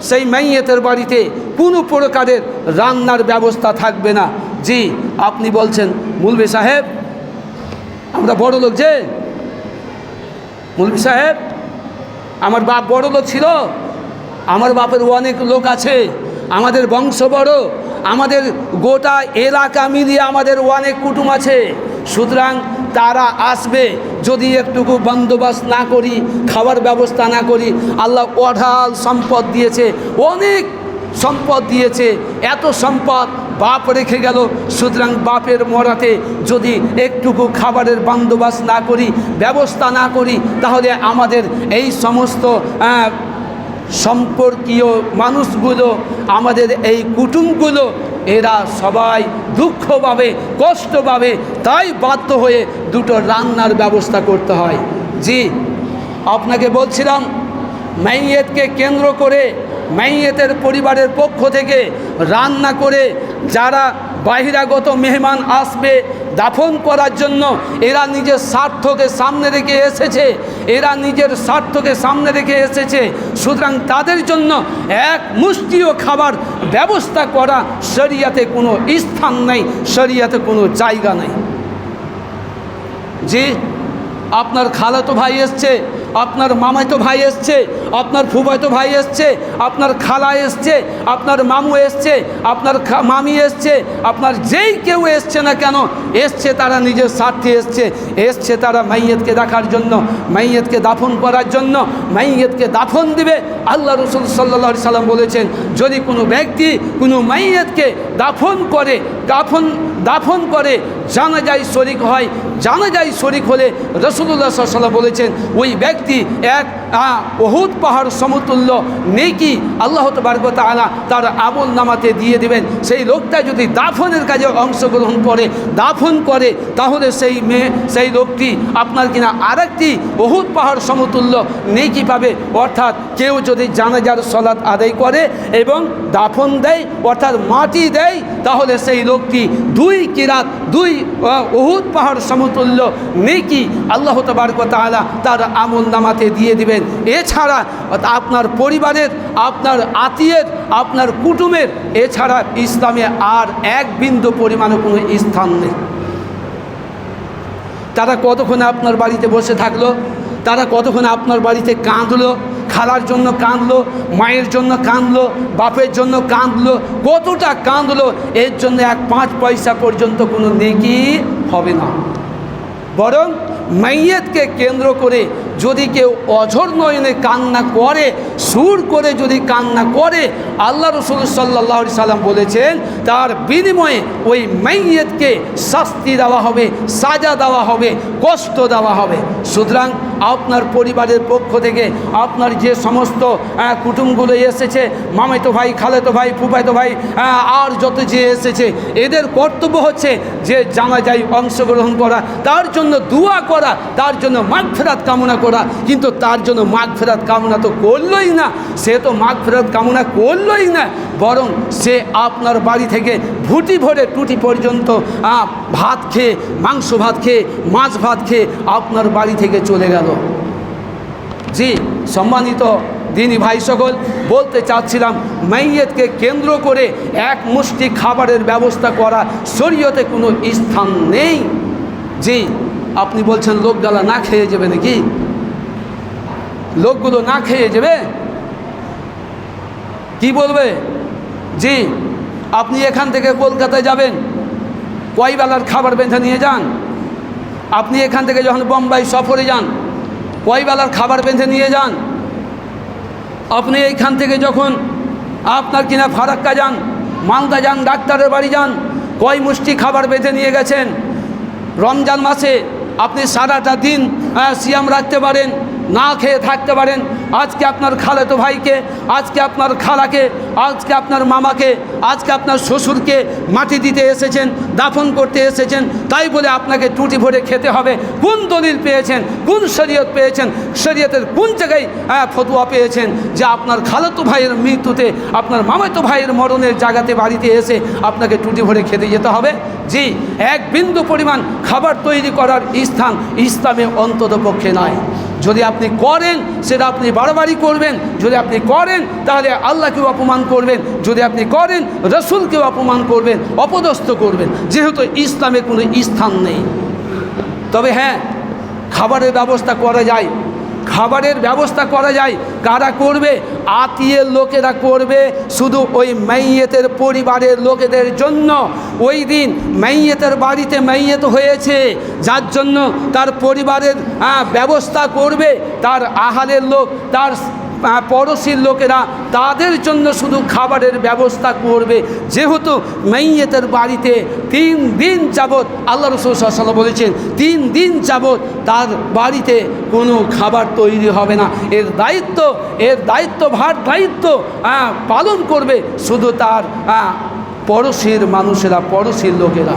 সেই মাইয়েতের বাড়িতে কোনো প্রকারের রান্নার ব্যবস্থা থাকবে না। জি, আপনি বলছেন মৌলভী সাহেব আমরা বড় লোক, যে মৌলভী সাহেব আমার বাপ বড় লোক ছিল, আমার বাপের অনেক লোক আছে, আমাদের বংশ বড়, আমাদের গোটা এলাকা মিলিয়ে আমাদের অনেক কুটুম আছে, সুতরাং তারা আসবে, যদি একটুকু বন্দোবস্ত না করি, খাবার ব্যবস্থা না করি। আল্লাহ অঢাল সম্পদ দিয়েছে, অনেক সম্পদ দিয়েছে, এত সম্পদ বাপ রেখে গেল, সুতরাং বাপের মরাতে যদি একটুকু খাবারের বন্দোবস্ত না করি, ব্যবস্থা না করি, তাহলে আমাদের এই সমস্ত সম্পর্কীয় মানুষগুলো, আমাদের এই কুটুমগুলো, এরা সবাই দুঃখ পাবে, কষ্ট পাবে, তাই বাধ্য হয়ে দুটো রান্নার ব্যবস্থা করতে হয়। জি, আপনাকে বলছিলাম মাইয়েতকে কেন্দ্র করে মাইয়েতের পরিবারের পক্ষ থেকে রান্না করে যারা বাহিরাগত মেহমান আসবে দাফন করার জন্য, এরা নিজের স্বার্থকে সামনে রেখে এসেছে, এরা নিজের স্বার্থকে সামনে রেখে এসেছে, সুতরাং তাদের জন্য এক মুষ্টিও খাবার ব্যবস্থা করা শরিয়াতে কোনো স্থান নেই, শরিয়াতে কোনো জায়গা নেই। জি, আপনার খালাতো ভাই এসছে, আপনার মামাতো ভাই এসছে, আপনার ফুফাতো ভাই এসছে, আপনার খালা এসছে, আপনার মামু এসছে, আপনার মামি এসছে, আপনার যেই কেউ এসছে না কেন, এসছে তারা নিজের স্বার্থে এসছে তারা মাইয়েতকে দেখার জন্য, মাইয়েতকে দাফন করার জন্য, মাইয়েতকে দাফন দিবে। আল্লাহ রসুল সাল্লাল্লাহু আলাইহি সাল্লাম বলেছেন, যদি কোনো ব্যক্তি কোনো মাইয়েতকে দাফন করে জানাজায় শরিক হয়, জানাজায় শরিক হলে রাসূলুল্লাহ সাল্লাল্লাহু আলাইহি ওয়াসাল্লাম বলেছেন ওই ব্যক্তি এক উহুদ পাহাড় সমতুল্য নেকি আল্লাহ তাবারক ওয়া তাআলা তার আমল নামাতে দিয়ে দিবেন। সেই লোকটা যদি দাফনের কাজে অংশগ্রহণ করে, দাফন করে, তাহলে সেই লোকটি আপনার কিনা আরেকটি উহুদ পাহাড় সমতুল্য নেকি পাবে। অর্থাৎ কেউ যদি জানাজার সালাত আদায় করে এবং দাফন দেয়, অর্থাৎ মাটি দেয়, তাহলে সেই লোকটি দুই কিরাত, দুই উহুদ পাহাড় সমতুল্য নেকি আল্লাহ তাবারক ওয়া তাআলা তার আমল নামাতে দিয়ে দিবেন। এছাড়া আপনার পরিবারের, আপনার আত্মীয়ের, আপনার কুটুমের এছাড়া ইসলামে আর এক বিন্দু পরিমাণে কোনো স্থান নেই। তারা কতক্ষণ আপনার বাড়িতে বসে থাকলো, তারা কতক্ষণ আপনার বাড়িতে কাঁদলো, খালার জন্য কাঁদলো, মায়ের জন্য কাঁদলো, বাপের জন্য কাঁদলো, কতটা কাঁদলো, এর জন্য 1 পয়সা পর্যন্ত কোনো নেকি হবে না। বরং মাইয়েতকে কেন্দ্র করে যদি কেউ অঝর নয়নে কান্না করে, সুর করে যদি কান্না করে, আল্লাহ রসুল সাল্লাল্লাহু আলাইহি সাল্লাম বলেছেন তার বিনিময়ে ওই মাইয়েতকে শাস্তি দেওয়া হবে, সাজা দেওয়া হবে, কষ্ট দেওয়া হবে। সুতরাং আপনার পরিবারের পক্ষ থেকে আপনার যে সমস্ত কুটুমগুলো এসেছে, মামাতো ভাই, খালাতো ভাই, ফুফাতো ভাই, আর যত যে এসেছে, এদের কর্তব্য হচ্ছে যে জানাজায় অংশগ্রহণ করা, তার জন্য দুয়া করা, তার জন্য মাগফিরাত কামনা করা। কিন্তু তার জন্য মাগফিরাত কামনা তো করলই না, সে তো মাগফিরাত কামনা করলই না, বরং সে আপনার বাড়ি থেকে ভুটি ভরে টুটি পর্যন্ত ভাত খেয়ে, মাংস ভাত খেয়ে, মাছ ভাত খেয়ে আপনার বাড়ি থেকে চলে গেল। জি, সম্মানিত দিনী ভাই সকল, বলতে চাচ্ছিলাম মাইয়েতকে কেন্দ্র করে এক মুষ্টি খাবারের ব্যবস্থা করা শরীয়তে কোনো স্থান নেই। জি, আপনি বলছেন লোকগুলো না খেয়ে যাবে নাকি? লোকগুলো না খেয়ে যাবে, কি বলবে? জি, আপনি এখান থেকে কলকাতায় যাবেন, কয় বেলার খাবার বেঁধে নিয়ে যান। আপনি এখান থেকে যখন বোম্বাই সফরে যান, কয় বেলার খাবার বেঁধে নিয়ে যান। আপনি এইখান থেকে যখন আপনার কিনা ফারাক্কা যান, মালদা যান, ডাক্তারের বাড়ি যান, কয় মুষ্টি খাবার বেঁধে নিয়ে গেছেন। রমজান মাসে আপনি সারাটা দিন সিয়াম রাখতে পারেন, না খেয়ে থাকতে পারেন। আজকে আপনার খালাতো ভাইকে, আজকে আপনার খালাকে, আজকে আপনার মামাকে, আজকে আপনার শ্বশুরকে মাটি দিতে এসেছেন, দাফন করতে এসেছেন, তাই বলে আপনাকে টুটি ভরে খেতে হবে। কোন দলিল পেয়েছেন, কোন শরীয়ত পেয়েছেন, শরীয়তের কোন জায়গায় ফতোয়া পেয়েছেন যে আপনার খালাতো ভাইয়ের মৃত্যুতে, আপনার মামাতো ভাইয়ের মরণের জায়গাতে বাড়িতে এসে আপনাকে টুটি ভরে খেতে যেতে হবে? জি, এক বিন্দু পরিমাণ খাবার তৈরি করার স্থান ইসলামে অন্তত পক্ষে নয়। যদি আপনি করেন সেটা আপনি বাড়াবাড়ি করবেন, যদি আপনি করেন তাহলে আল্লাহকেও অপমান করবেন, যদি আপনি করেন রসুলকেও অপমান করবেন, অপদস্থ করবেন, যেহেতু ইসলামে কোনো স্থান নেই। তবে হ্যাঁ, খাবারের ব্যবস্থা করা যায়, খাবারের ব্যবস্থা করা যায়। কারা করবে? আত্মীয়ের লোকেরা করবে, শুধু ওই মাইয়েতের পরিবারের লোকেদের জন্য। ওই দিন মাইয়েতের বাড়িতে মাইয়েত হয়েছে, যার জন্য তার পরিবারের ব্যবস্থা করবে, তার আহারের লোক, তার পড়োশির লোকেরা, তাদের জন্য শুধু খাবারের ব্যবস্থা করবে। যেহেতু মাইয়েতের বাড়িতে 3 দিন যাবৎ, আল্লাহ রাসূল সাল্লাল্লাহু আলাইহি ওয়াসাল্লাম বলেছেন 3 দিন যাবৎ তার বাড়িতে কোনো খাবার তৈরি হবে না। এর দায়িত্ব পালন করবে শুধু তার পড়োশির মানুষেরা, পড়োশির লোকেরা।